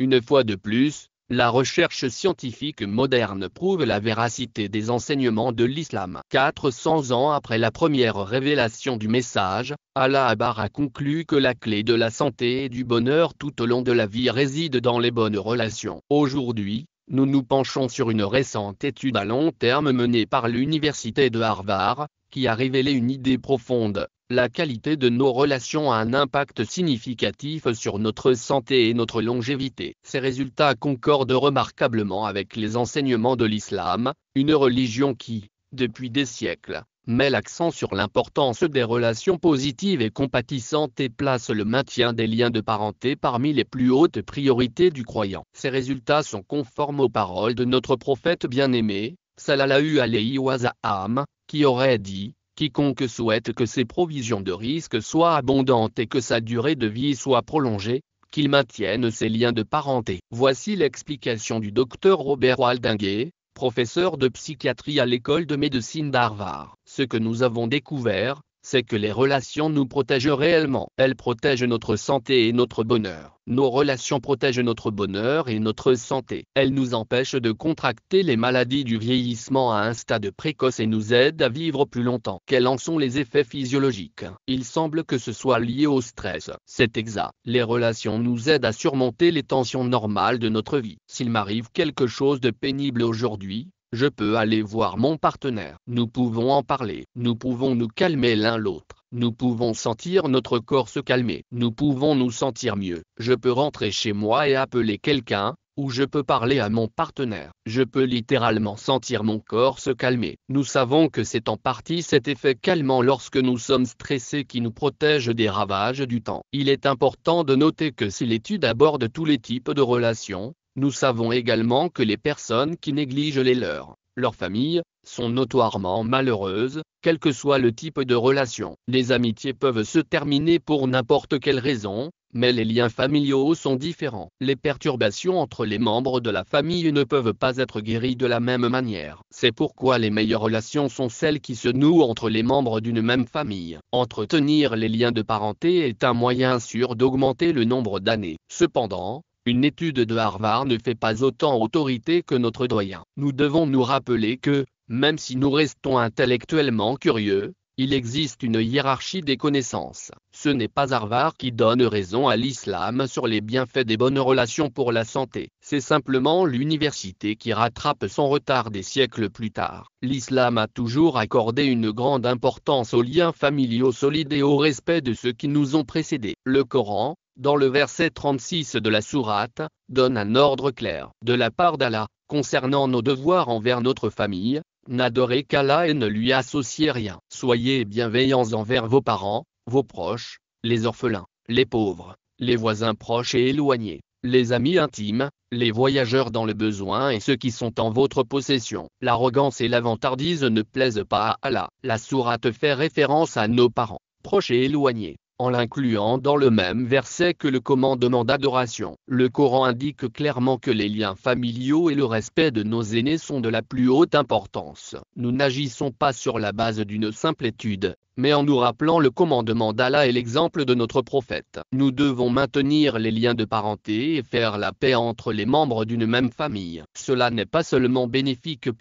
Une fois de plus, la recherche scientifique moderne prouve la véracité des enseignements de l'islam. 400 ans après la première révélation du message, Allah Akbar a conclu que la clé de la santé et du bonheur tout au long de la vie réside dans les bonnes relations. Aujourd'hui, nous nous penchons sur une récente étude à long terme menée par l'université de Harvard, qui a révélé une idée profonde: la qualité de nos relations a un impact significatif sur notre santé et notre longévité. Ces résultats concordent remarquablement avec les enseignements de l'islam, une religion qui, depuis des siècles, met l'accent sur l'importance des relations positives et compatissantes et place le maintien des liens de parenté parmi les plus hautes priorités du croyant. Ces résultats sont conformes aux paroles de notre prophète bien-aimé, sallallahu alayhi wa sallam, qui aurait dit: quiconque souhaite que ses provisions de risque soient abondantes et que sa durée de vie soit prolongée, qu'il maintienne ses liens de parenté. Voici l'explication du docteur Robert Waldinger, professeur de psychiatrie à l'école de médecine d'Harvard. Ce que nous avons découvert, c'est que les relations nous protègent réellement. Elles protègent notre santé et notre bonheur. Nos relations protègent notre bonheur et notre santé. Elles nous empêchent de contracter les maladies du vieillissement à un stade précoce et nous aident à vivre plus longtemps. Quels en sont les effets physiologiques? Il semble que ce soit lié au stress. C'est exact. Les relations nous aident à surmonter les tensions normales de notre vie. S'il m'arrive quelque chose de pénible aujourd'hui, je peux aller voir mon partenaire. Nous pouvons en parler. Nous pouvons nous calmer l'un l'autre. Nous pouvons sentir notre corps se calmer. Nous pouvons nous sentir mieux. Je peux rentrer chez moi et appeler quelqu'un, ou je peux parler à mon partenaire. Je peux littéralement sentir mon corps se calmer. Nous savons que c'est en partie cet effet calmant lorsque nous sommes stressés qui nous protège des ravages du temps. Il est important de noter que si l'étude aborde tous les types de relations, nous savons également que les personnes qui négligent les leurs, leur famille, sont notoirement malheureuses, quel que soit le type de relation. Les amitiés peuvent se terminer pour n'importe quelle raison, mais les liens familiaux sont différents. Les perturbations entre les membres de la famille ne peuvent pas être guéries de la même manière. C'est pourquoi les meilleures relations sont celles qui se nouent entre les membres d'une même famille. Entretenir les liens de parenté est un moyen sûr d'augmenter le nombre d'années. Cependant, une étude de Harvard ne fait pas autant autorité que notre doyen. Nous devons nous rappeler que, même si nous restons intellectuellement curieux, il existe une hiérarchie des connaissances. Ce n'est pas Harvard qui donne raison à l'islam sur les bienfaits des bonnes relations pour la santé. C'est simplement l'université qui rattrape son retard des siècles plus tard. L'islam a toujours accordé une grande importance aux liens familiaux solides et au respect de ceux qui nous ont précédés. Le Coran, dans le verset 36 de la sourate, donne un ordre clair de la part d'Allah, concernant nos devoirs envers notre famille: n'adorez qu'Allah et ne lui associez rien. Soyez bienveillants envers vos parents, vos proches, les orphelins, les pauvres, les voisins proches et éloignés, les amis intimes, les voyageurs dans le besoin et ceux qui sont en votre possession. L'arrogance et la vantardise ne plaisent pas à Allah. La sourate fait référence à nos parents, proches et éloignés, en l'incluant dans le même verset que le commandement d'adoration. Le Coran indique clairement que les liens familiaux et le respect de nos aînés sont de la plus haute importance. Nous n'agissons pas sur la base d'une simple étude, mais en nous rappelant le commandement d'Allah et l'exemple de notre prophète. Nous devons maintenir les liens de parenté et faire la paix entre les membres d'une même famille. Cela n'est pas seulement bénéfique pour